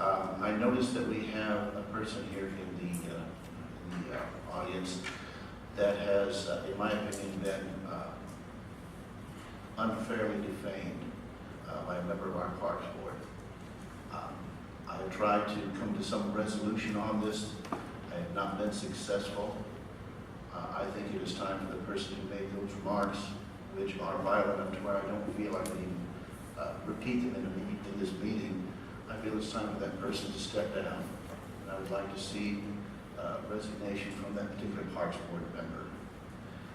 I noticed that we have a person here in the audience that has, in my opinion, been unfairly defamed by a member of our Parks Board. I have tried to come to some resolution on this. I have not been successful. I think it is time for the person who made those remarks, which are violent enough to where I don't feel I can even repeat them in this meeting. I feel it's time for that person to step down. And I would like to see resignation from that particular Parks Board member.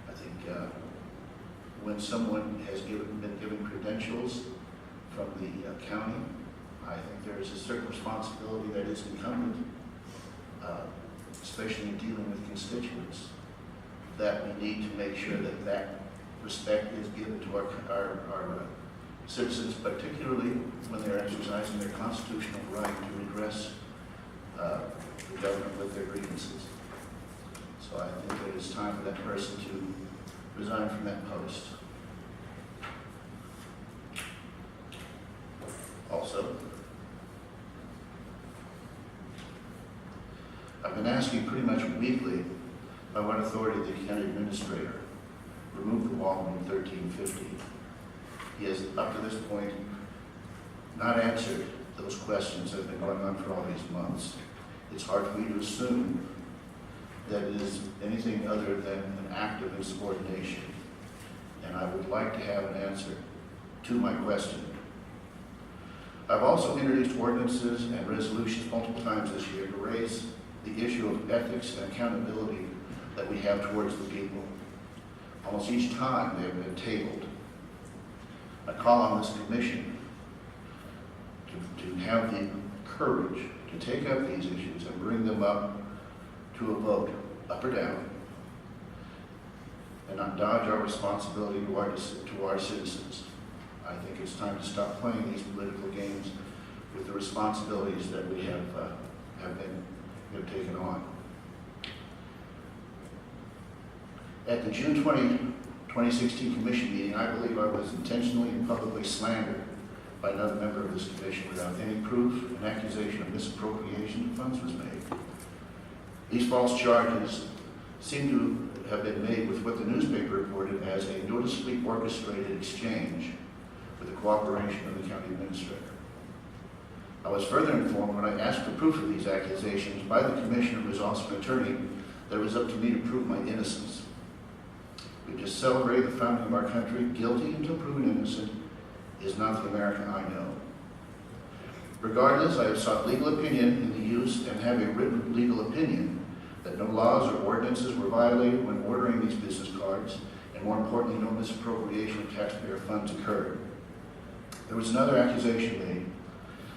I think when someone has been given credentials from the county, I think there is a certain responsibility that is incumbent, especially in dealing with constituents, that we need to make sure that that respect is given to our citizens, particularly when they're exercising their constitutional right to redress the government with their grievances. So I think that it's time for that person to resign from that post. Also, I've been asking pretty much weekly by what authority the county administrator removed the wall in 1350. He has, up to this point, not answered those questions that have been going on for all these months. It's hard for me to assume that it is anything other than an act of insubordination. And I would like to have an answer to my question. I've also introduced ordinances and resolutions multiple times this year to raise the issue of ethics and accountability that we have towards the people. Almost each time they have been tabled. I call on this commission to have the courage to take up these issues and bring them up to a vote, up or down, and not dodge our responsibility to our citizens. I think it's time to stop playing these political games with the responsibilities that we have taken on. At the June 20, 2016 Commission meeting, I believe I was intentionally and publicly slandered by another member of this commission without any proof. An accusation of misappropriation of funds was made. These false charges seem to have been made with what the newspaper reported as a noticeably orchestrated exchange with the cooperation of the county administrator. I was further informed when I asked for proof of these accusations by the commissioner, who was also an attorney, that it was up to me to prove my innocence. We just celebrated the founding of our country. Guilty until proven innocent is not the America I know. Regardless, I have sought legal opinion in the use and have a written legal opinion that no laws or ordinances were violated when ordering these business cards, and more importantly, no misappropriation of taxpayer funds occurred. There was another accusation made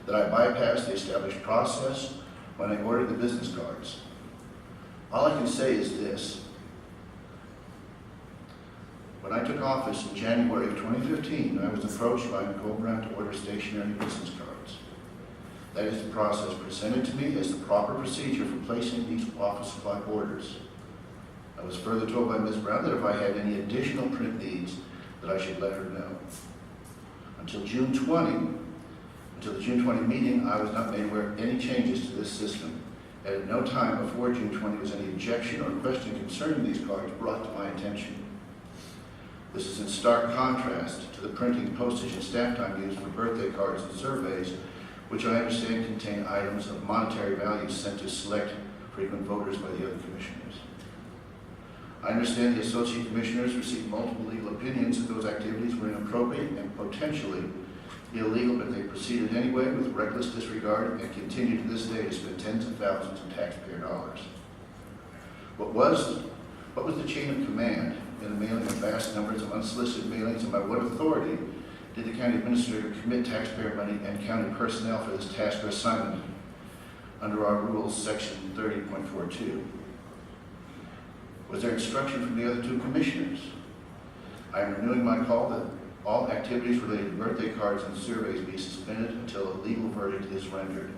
that I bypassed the established process when I ordered the business cards. All I can say is this. When I took office in January of 2015, I was approached by Nicole Brown to order stationary business cards. That is the process presented to me as the proper procedure for placing these office supply orders. I was further told by Ms. Brown that if I had any additional print needs, that I should let her know. Until the June 20 meeting, I was not made aware of any changes to this system. And at no time before June 20 was any objection or question concerning these cards brought to my attention. This is in stark contrast to the printing, postage, and staff time used for birthday cards and surveys, which I understand contain items of monetary value sent to select frequent voters by the other commissioners. I understand the associate commissioners received multiple legal opinions that those activities were inappropriate and potentially illegal, but they proceeded anyway with reckless disregard and continue to this day to spend tens of thousands of taxpayer dollars. What was the chain of command in the mailing of vast numbers of unsolicited mailings, and by what authority did the county administrator commit taxpayer money and county personnel for this task or assignment under our rules, section 30.42? Was there instruction from the other two commissioners? I am renewing my call that all activities related to birthday cards and surveys be suspended until a legal verdict is rendered.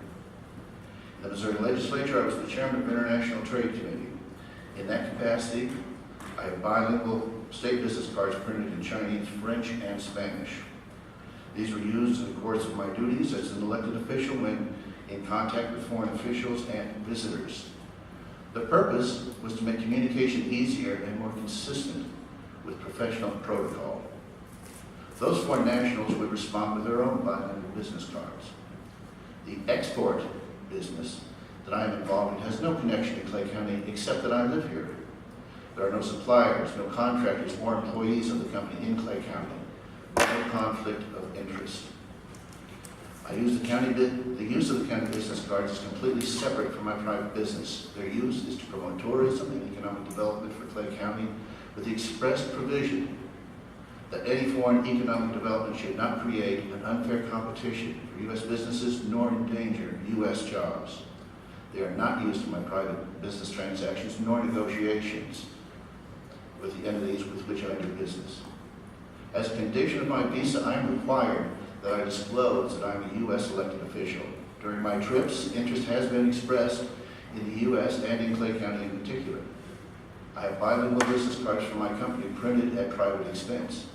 In the Missouri legislature, I was the chairman of International Trade Committee. In that capacity, I have bilingual state business cards printed in Chinese, French, and Spanish. These were used in the course of my duties as an elected official when in contact with foreign officials and visitors. The purpose was to make communication easier and more consistent with professional protocol. Those foreign nationals would respond with their own bilingual business cards. The export business that I am involved in has no connection to Clay County except that I live here. There are no suppliers, no contractors, or employees of the company in Clay County. No conflict of interest. The use of the county business cards is completely separate from my private business. Their use is to promote tourism and economic development for Clay County with the express provision that any foreign economic development should not create an unfair competition for U.S. businesses nor endanger U.S. jobs. They are not used in my private business transactions nor negotiations with the entities with which I do business. As a condition of my visa, I am required that I disclose that I am a U.S. elected official. During my trips, interest has been expressed in the U.S. and in Clay County in particular. I have bilingual business cards for my company printed at private expense.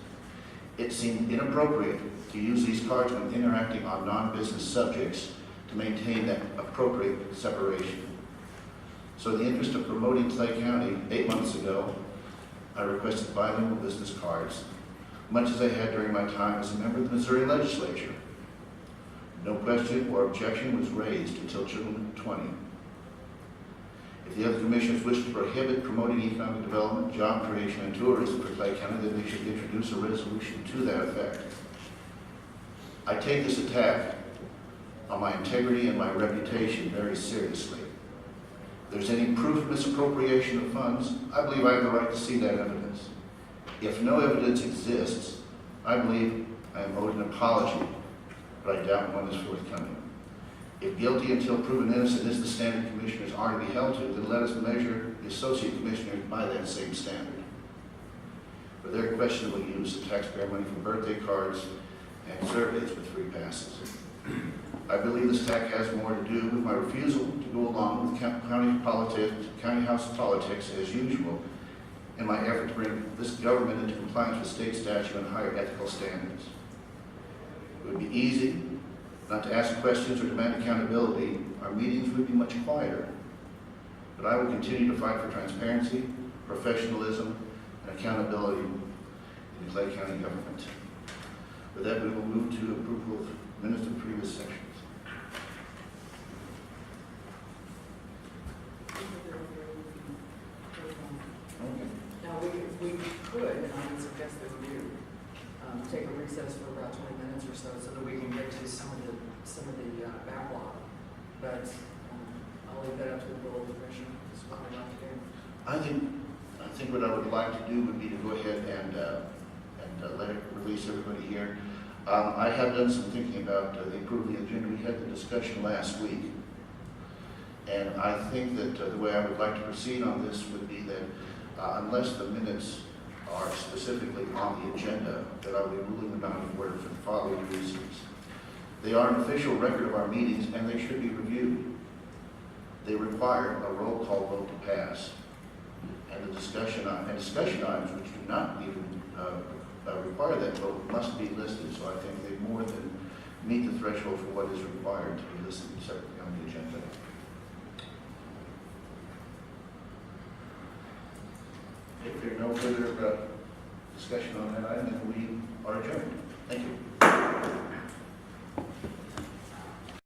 It seemed inappropriate to use these cards when interacting on non-business subjects to maintain that appropriate separation. So in the interest of promoting Clay County, 8 months ago, I requested bilingual business cards, much as I had during my time as a member of the Missouri legislature. No question or objection was raised until June 20. If the other commissioners wish to prohibit promoting economic development, job creation, and tourism for Clay County, then they should introduce a resolution to that effect. I take this attack on my integrity and my reputation very seriously. If there's any proof of misappropriation of funds, I believe I have the right to see that evidence. If no evidence exists, I believe I am owed an apology, but I doubt one is forthcoming. If guilty until proven innocent is the standard commissioners are to be held to, then let us measure the associate commissioners by that same standard. For their questionable use of taxpayer money for birthday cards and surveys with free passes. I believe this attack has more to do with my refusal to go along with county house politics as usual in my effort to bring this government into compliance with state statute and higher ethical standards. It would be easy not to ask questions or demand accountability. Our meetings would be much quieter. But I will continue to fight for transparency, professionalism, and accountability in the Clay County government. With that, we will move to approval of minutes of previous sections. Okay. Now, we could, and I would suggest that we do, take a recess for about 20 minutes or so that we can get to some of the backlog. But I'll leave that up to the Board of Commission. This is what I'd like to do. I think what I would like to do would be to go ahead and let it release everybody here. I have done some thinking about the approval of the agenda. We had the discussion last week. And I think that the way I would like to proceed on this would be that unless the minutes are specifically on the agenda, that I will be ruling them out of order for the following reasons. They are an official record of our meetings and they should be reviewed. They require a roll call vote to pass. And the discussion items which do not even require that vote must be listed. So I think they more than meet the threshold for what is required to be listed separately on the agenda. If there are no further discussion on that item, then we are adjourned. Thank you.